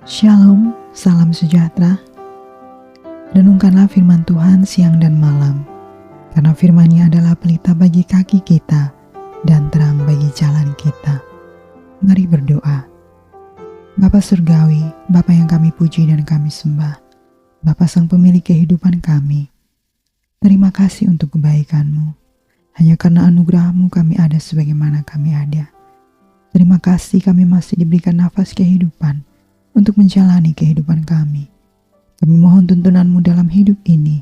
Shalom, salam sejahtera. Renungkanlah firman Tuhan siang dan malam, karena firman-Nya adalah pelita bagi kaki kita dan terang bagi jalan kita. Mari berdoa. Bapa Surgawi, Bapa yang kami puji dan kami sembah, Bapa Sang Pemilik kehidupan kami, terima kasih untuk kebaikan-Mu. Hanya karena anugerah-Mu kami ada sebagaimana kami ada. Terima kasih kami masih diberikan nafas kehidupan untuk menjalani kehidupan kami. Kami mohon tuntunan-Mu dalam hidup ini,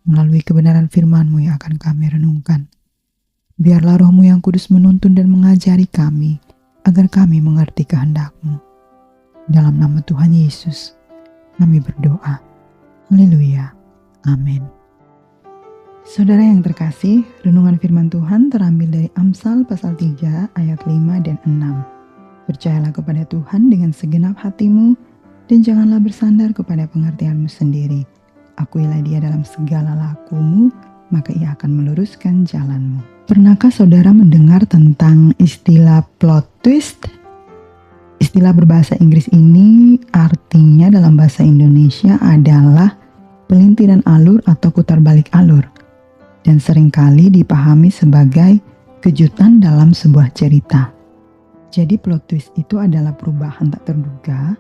melalui kebenaran firman-Mu yang akan kami renungkan. Biarlah Roh-Mu yang kudus menuntun dan mengajari kami, agar kami mengerti kehendak-Mu. Dalam nama Tuhan Yesus, kami berdoa. Haleluya. Amin. Saudara yang terkasih, renungan firman Tuhan terambil dari Amsal pasal 3 ayat 5 dan 6. Percayalah kepada Tuhan dengan segenap hatimu, dan janganlah bersandar kepada pengertianmu sendiri. Akuilah Dia dalam segala lakumu, maka Ia akan meluruskan jalanmu. Pernahkah saudara mendengar tentang istilah plot twist? Istilah berbahasa Inggris ini artinya dalam bahasa Indonesia adalah pelintiran alur atau putar balik alur, dan seringkali dipahami sebagai kejutan dalam sebuah cerita. Jadi plot twist itu adalah perubahan tak terduga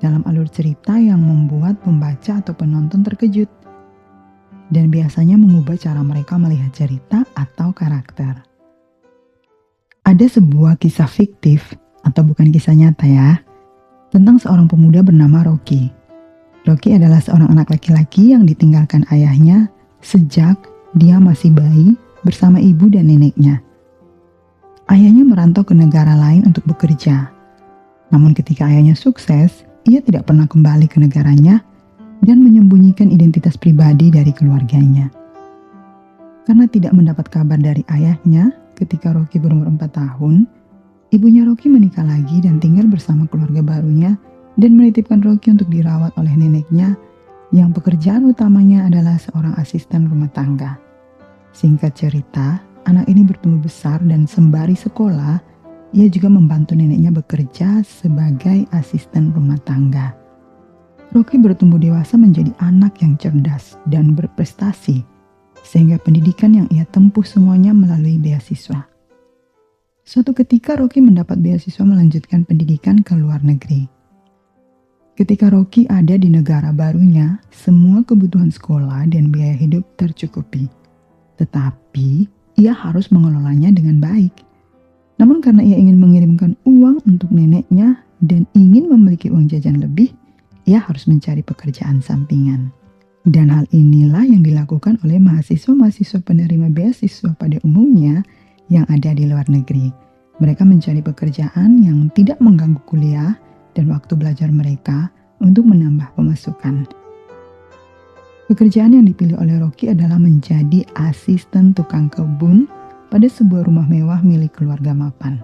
dalam alur cerita yang membuat pembaca atau penonton terkejut, dan biasanya mengubah cara mereka melihat cerita atau karakter. Ada sebuah kisah fiktif, atau bukan kisah nyata ya, tentang seorang pemuda bernama Rocky. Rocky adalah seorang anak laki-laki yang ditinggalkan ayahnya sejak dia masih bayi bersama ibu dan neneknya. Ayahnya merantau ke negara lain untuk bekerja. Namun ketika ayahnya sukses, ia tidak pernah kembali ke negaranya dan menyembunyikan identitas pribadi dari keluarganya. Karena tidak mendapat kabar dari ayahnya, ketika Rocky berumur 4 tahun, ibunya Rocky menikah lagi dan tinggal bersama keluarga barunya dan menitipkan Rocky untuk dirawat oleh neneknya yang pekerjaan utamanya adalah seorang asisten rumah tangga. Singkat cerita, anak ini bertumbuh besar dan sembari sekolah, ia juga membantu neneknya bekerja sebagai asisten rumah tangga. Rocky bertumbuh dewasa menjadi anak yang cerdas dan berprestasi, sehingga pendidikan yang ia tempuh semuanya melalui beasiswa. Suatu ketika Rocky mendapat beasiswa melanjutkan pendidikan ke luar negeri. Ketika Rocky ada di negara barunya, semua kebutuhan sekolah dan biaya hidup tercukupi. Tetapi ia harus mengelolanya dengan baik. Namun karena ia ingin mengirimkan uang untuk neneknya dan ingin memiliki uang jajan lebih, ia harus mencari pekerjaan sampingan. Dan hal inilah yang dilakukan oleh mahasiswa-mahasiswa penerima beasiswa pada umumnya yang ada di luar negeri. Mereka mencari pekerjaan yang tidak mengganggu kuliah dan waktu belajar mereka untuk menambah pemasukan. Pekerjaan yang dipilih oleh Rocky adalah menjadi asisten tukang kebun pada sebuah rumah mewah milik keluarga mapan.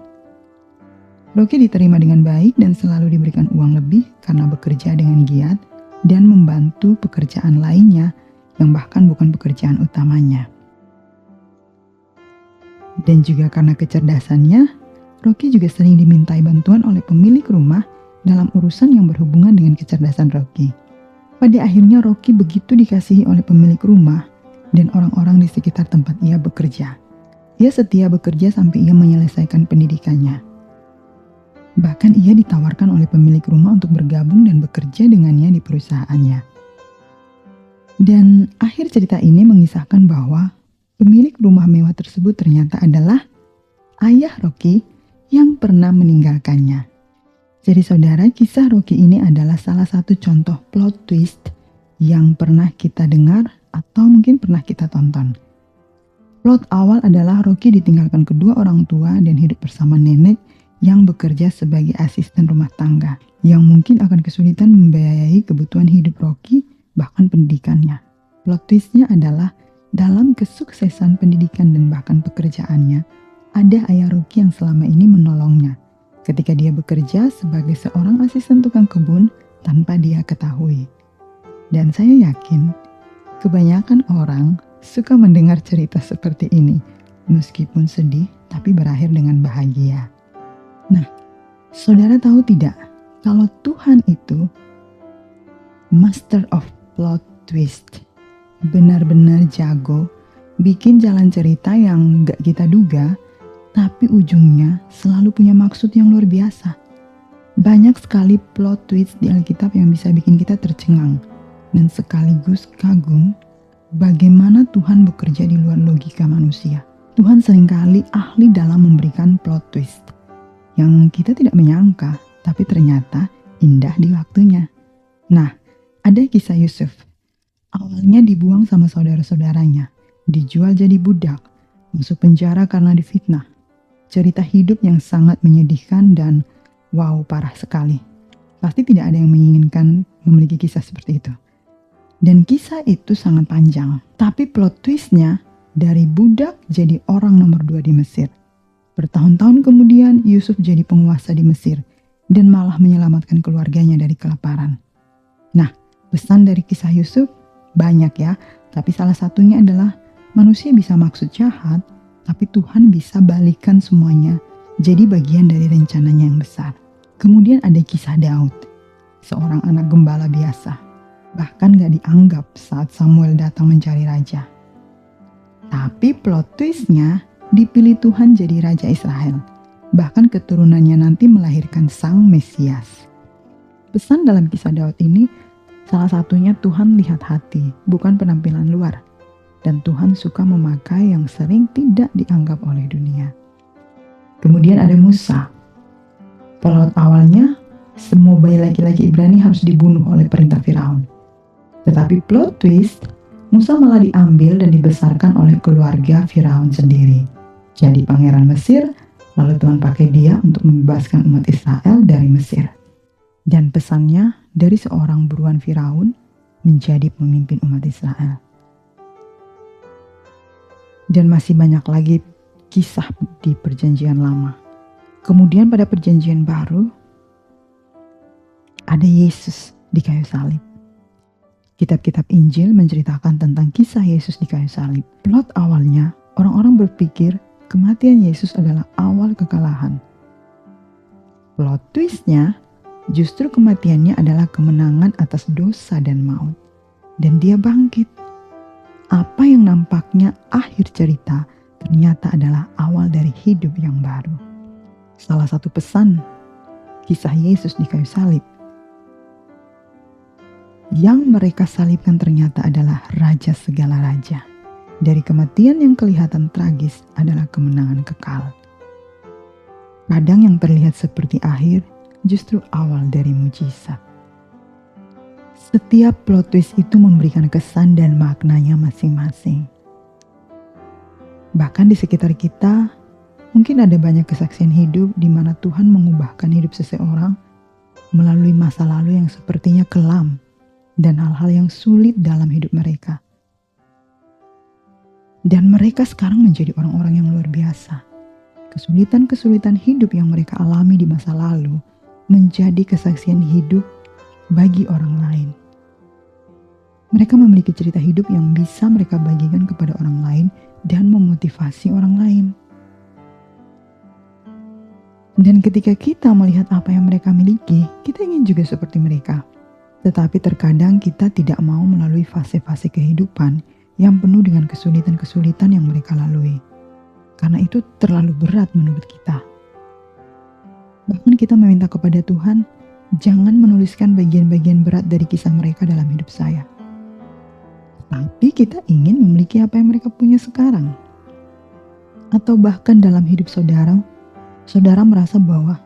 Rocky diterima dengan baik dan selalu diberikan uang lebih karena bekerja dengan giat dan membantu pekerjaan lainnya yang bahkan bukan pekerjaan utamanya. Dan juga karena kecerdasannya, Rocky juga sering dimintai bantuan oleh pemilik rumah dalam urusan yang berhubungan dengan kecerdasan Rocky. Pada akhirnya Rocky begitu dikasihi oleh pemilik rumah dan orang-orang di sekitar tempat ia bekerja. Ia setia bekerja sampai ia menyelesaikan pendidikannya. Bahkan ia ditawarkan oleh pemilik rumah untuk bergabung dan bekerja dengannya di perusahaannya. Dan akhir cerita ini mengisahkan bahwa pemilik rumah mewah tersebut ternyata adalah ayah Rocky yang pernah meninggalkannya. Jadi saudara, kisah Rocky ini adalah salah satu contoh plot twist yang pernah kita dengar atau mungkin pernah kita tonton. Plot awal adalah Rocky ditinggalkan kedua orang tua dan hidup bersama nenek yang bekerja sebagai asisten rumah tangga, yang mungkin akan kesulitan membiayai kebutuhan hidup Rocky, bahkan pendidikannya. Plot twistnya adalah dalam kesuksesan pendidikan dan bahkan pekerjaannya, ada ayah Rocky yang selama ini menolongnya ketika dia bekerja sebagai seorang asisten tukang kebun tanpa dia ketahui. Dan saya yakin kebanyakan orang suka mendengar cerita seperti ini, meskipun sedih tapi berakhir dengan bahagia. Nah, saudara tahu tidak, kalau Tuhan itu master of plot twist. Benar-benar jago bikin jalan cerita yang gak kita duga, tapi ujungnya selalu punya maksud yang luar biasa. Banyak sekali plot twist di Alkitab yang bisa bikin kita tercengang dan sekaligus kagum bagaimana Tuhan bekerja di luar logika manusia. Tuhan seringkali ahli dalam memberikan plot twist yang kita tidak menyangka, tapi ternyata indah di waktunya. Nah, ada kisah Yusuf. Awalnya dibuang sama saudara-saudaranya, dijual jadi budak, masuk penjara karena difitnah. Cerita hidup yang sangat menyedihkan dan wow, parah sekali. Pasti tidak ada yang menginginkan memiliki kisah seperti itu. Dan kisah itu sangat panjang, tapi plot twistnya dari budak jadi orang nomor 2 di Mesir. Bertahun-tahun kemudian Yusuf jadi penguasa di Mesir dan malah menyelamatkan keluarganya dari kelaparan. Nah, pesan dari kisah Yusuf banyak ya, tapi salah satunya adalah manusia bisa maksud jahat, tapi Tuhan bisa balikan semuanya jadi bagian dari rencananya yang besar. Kemudian ada kisah Daud, seorang anak gembala biasa, bahkan gak dianggap saat Samuel datang mencari raja. Tapi plot twistnya dipilih Tuhan jadi Raja Israel. Bahkan keturunannya nanti melahirkan Sang Mesias. Pesan dalam kisah Daud ini salah satunya Tuhan lihat hati, bukan penampilan luar. Dan Tuhan suka memakai yang sering tidak dianggap oleh dunia. Kemudian ada Musa. Plot awalnya semua bayi laki-laki Ibrani harus dibunuh oleh perintah Firaun. Tetapi plot twist, Musa malah diambil dan dibesarkan oleh keluarga Firaun sendiri. Jadi pangeran Mesir, lalu Tuhan pakai dia untuk membebaskan umat Israel dari Mesir. Dan pesannya dari seorang buruan Firaun menjadi pemimpin umat Israel. Dan masih banyak lagi kisah di perjanjian lama. Kemudian pada perjanjian baru, ada Yesus di kayu salib. Kitab-kitab Injil menceritakan tentang kisah Yesus di kayu salib. Plot awalnya, orang-orang berpikir kematian Yesus adalah awal kekalahan. Plot twistnya, justru kematiannya adalah kemenangan atas dosa dan maut. Dan dia bangkit. Apa yang nampaknya akhir cerita, ternyata adalah awal dari hidup yang baru. Salah satu pesan kisah Yesus di kayu salib, yang mereka salibkan ternyata adalah Raja segala raja. Dari kematian yang kelihatan tragis adalah kemenangan kekal. Kadang yang terlihat seperti akhir justru awal dari mujizat. Setiap plot twist itu memberikan kesan dan maknanya masing-masing. Bahkan di sekitar kita, mungkin ada banyak kesaksian hidup di mana Tuhan mengubahkan hidup seseorang melalui masa lalu yang sepertinya kelam dan hal-hal yang sulit dalam hidup mereka. Dan mereka sekarang menjadi orang-orang yang luar biasa. Kesulitan-kesulitan hidup yang mereka alami di masa lalu menjadi kesaksian hidup bagi orang lain. Mereka memiliki cerita hidup yang bisa mereka bagikan kepada orang lain dan memotivasi orang lain. Dan ketika kita melihat apa yang mereka miliki, kita ingin juga seperti mereka. Tetapi terkadang kita tidak mau melalui fase-fase kehidupan yang penuh dengan kesulitan-kesulitan yang mereka lalui. Karena itu terlalu berat menurut kita. Bahkan kita meminta kepada Tuhan, jangan menuliskan bagian-bagian berat dari kisah mereka dalam hidup saya. Tapi kita ingin memiliki apa yang mereka punya sekarang. Atau bahkan dalam hidup saudara, saudara merasa bahwa,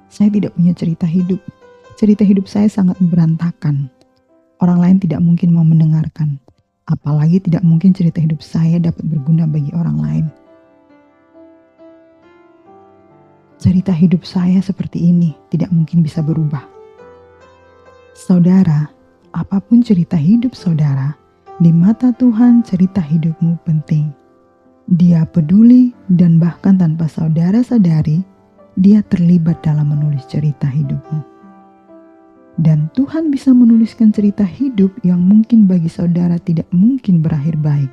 saya tidak punya cerita hidup. Cerita hidup saya sangat berantakan. Orang lain tidak mungkin mau mendengarkan. Apalagi tidak mungkin cerita hidup saya dapat berguna bagi orang lain. Cerita hidup saya seperti ini tidak mungkin bisa berubah. Saudara, apapun cerita hidup saudara, di mata Tuhan cerita hidupmu penting. Dia peduli dan bahkan tanpa saudara sadari, dia terlibat dalam menulis cerita hidupmu. Dan Tuhan bisa menuliskan cerita hidup yang mungkin bagi saudara tidak mungkin berakhir baik.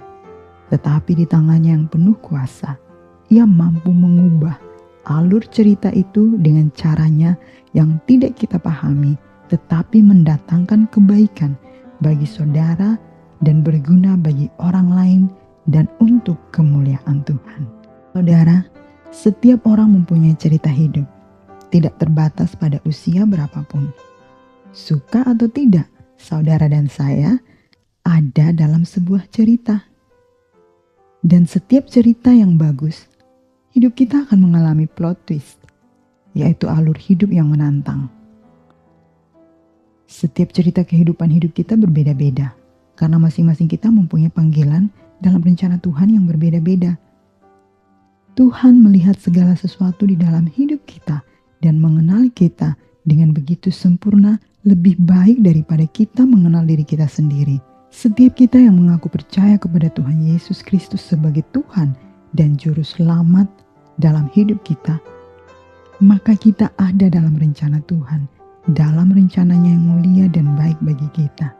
Tetapi di tangannya yang penuh kuasa, ia mampu mengubah alur cerita itu dengan caranya yang tidak kita pahami tetapi mendatangkan kebaikan bagi saudara dan berguna bagi orang lain dan untuk kemuliaan Tuhan. Saudara, setiap orang mempunyai cerita hidup, tidak terbatas pada usia berapapun. Suka atau tidak, saudara dan saya ada dalam sebuah cerita. Dan setiap cerita yang bagus, hidup kita akan mengalami plot twist, yaitu alur hidup yang menantang. Setiap cerita kehidupan hidup kita berbeda-beda, karena masing-masing kita mempunyai panggilan dalam rencana Tuhan yang berbeda-beda. Tuhan melihat segala sesuatu di dalam hidup kita dan mengenal kita dengan begitu sempurna, lebih baik daripada kita mengenal diri kita sendiri. Setiap kita yang mengaku percaya kepada Tuhan Yesus Kristus sebagai Tuhan dan Juru Selamat dalam hidup kita, maka kita ada dalam rencana Tuhan, dalam rencananya yang mulia dan baik bagi kita.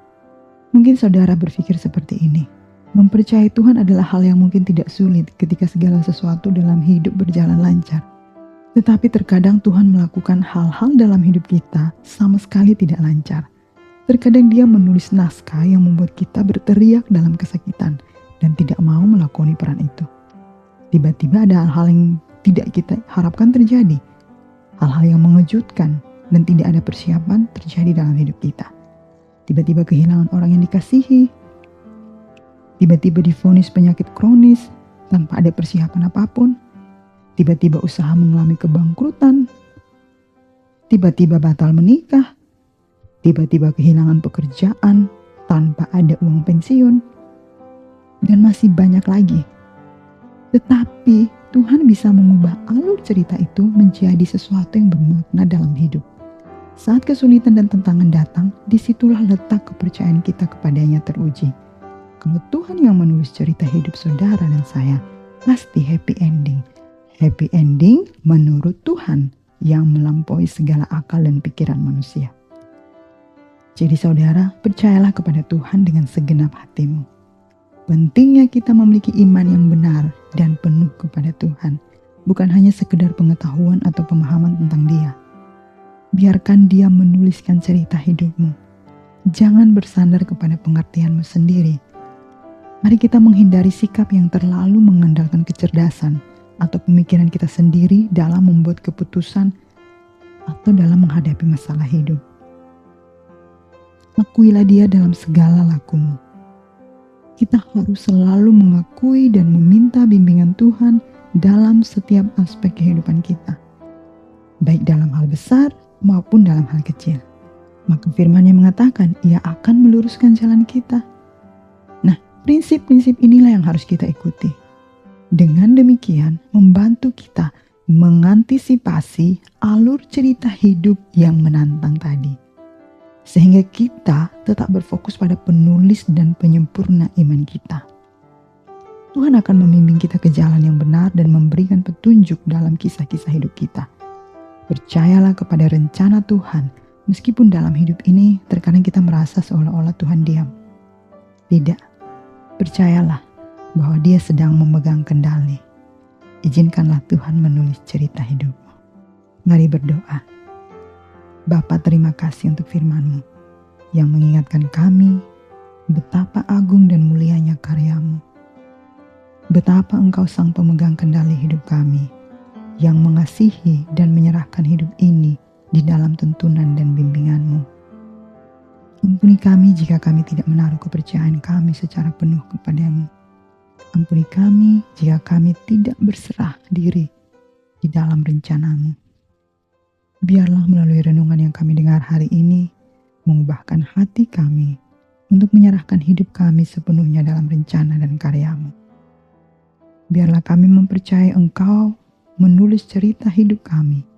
Mungkin saudara berpikir seperti ini, mempercayai Tuhan adalah hal yang mungkin tidak sulit ketika segala sesuatu dalam hidup berjalan lancar. Tetapi terkadang Tuhan melakukan hal-hal dalam hidup kita sama sekali tidak lancar. Terkadang Dia menulis naskah yang membuat kita berteriak dalam kesakitan dan tidak mau melakoni peran itu. Tiba-tiba ada hal-hal yang tidak kita harapkan terjadi, hal-hal yang mengejutkan dan tidak ada persiapan terjadi dalam hidup kita. Tiba-tiba kehilangan orang yang dikasihi, tiba-tiba divonis penyakit kronis tanpa ada persiapan apapun, tiba-tiba usaha mengalami kebangkrutan, tiba-tiba batal menikah, tiba-tiba kehilangan pekerjaan tanpa ada uang pensiun, dan masih banyak lagi. Tetapi Tuhan bisa mengubah alur cerita itu menjadi sesuatu yang bermakna dalam hidup. Saat kesulitan dan tantangan datang, disitulah letak kepercayaan kita kepadanya teruji. Kalau Tuhan yang menulis cerita hidup saudara dan saya, pasti happy ending. Happy ending menurut Tuhan yang melampaui segala akal dan pikiran manusia. Jadi saudara, percayalah kepada Tuhan dengan segenap hatimu. Pentingnya kita memiliki iman yang benar dan penuh kepada Tuhan, bukan hanya sekedar pengetahuan atau pemahaman tentang Dia. Biarkan Dia menuliskan cerita hidupmu. Jangan bersandar kepada pengertianmu sendiri. Mari kita menghindari sikap yang terlalu mengandalkan kecerdasan atau pemikiran kita sendiri dalam membuat keputusan atau dalam menghadapi masalah hidup. Akuilah Dia dalam segala lakumu. Kita harus selalu mengakui dan meminta bimbingan Tuhan dalam setiap aspek kehidupan kita, baik dalam hal besar maupun dalam hal kecil. Maka firman-Nya mengatakan Ia akan meluruskan jalan kita. Nah, prinsip-prinsip inilah yang harus kita ikuti. Dengan demikian, membantu kita mengantisipasi alur cerita hidup yang menantang tadi. Sehingga kita tetap berfokus pada penulis dan penyempurna iman kita. Tuhan akan membimbing kita ke jalan yang benar dan memberikan petunjuk dalam kisah-kisah hidup kita. Percayalah kepada rencana Tuhan, meskipun dalam hidup ini terkadang kita merasa seolah-olah Tuhan diam. Tidak, percayalah bahwa Dia sedang memegang kendali. Izinkanlah Tuhan menulis cerita hidupmu. Mari berdoa. Bapa, terima kasih untuk firman-Mu yang mengingatkan kami betapa agung dan mulianya karya-Mu. Betapa Engkau sang pemegang kendali hidup kami, yang mengasihi dan menyerahkan hidup ini di dalam tuntunan dan bimbingan-Mu. Ampuni kami jika kami tidak menaruh kepercayaan kami secara penuh kepada-Mu. Ampuni kami jika kami tidak berserah diri di dalam rencana-Mu. Biarlah melalui renungan yang kami dengar hari ini, mengubahkan hati kami untuk menyerahkan hidup kami sepenuhnya dalam rencana dan karya-Mu. Biarlah kami mempercayai Engkau menulis cerita hidup kami.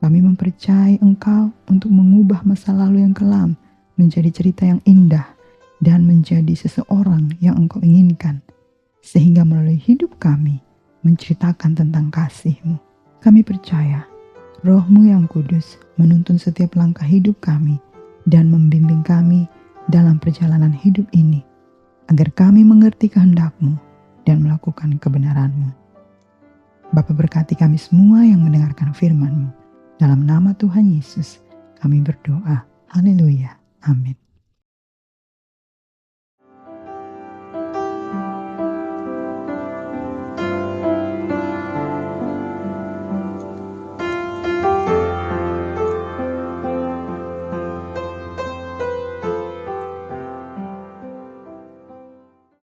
Kami mempercayai Engkau untuk mengubah masa lalu yang kelam menjadi cerita yang indah dan menjadi seseorang yang Engkau inginkan. Sehingga melalui hidup kami menceritakan tentang kasih-Mu. Kami percaya Roh-Mu yang kudus menuntun setiap langkah hidup kami dan membimbing kami dalam perjalanan hidup ini, agar kami mengerti kehendak-Mu dan melakukan kebenaran-Mu. Bapa, berkati kami semua yang mendengarkan firman-Mu. Dalam nama Tuhan Yesus kami berdoa. Haleluya. Amin.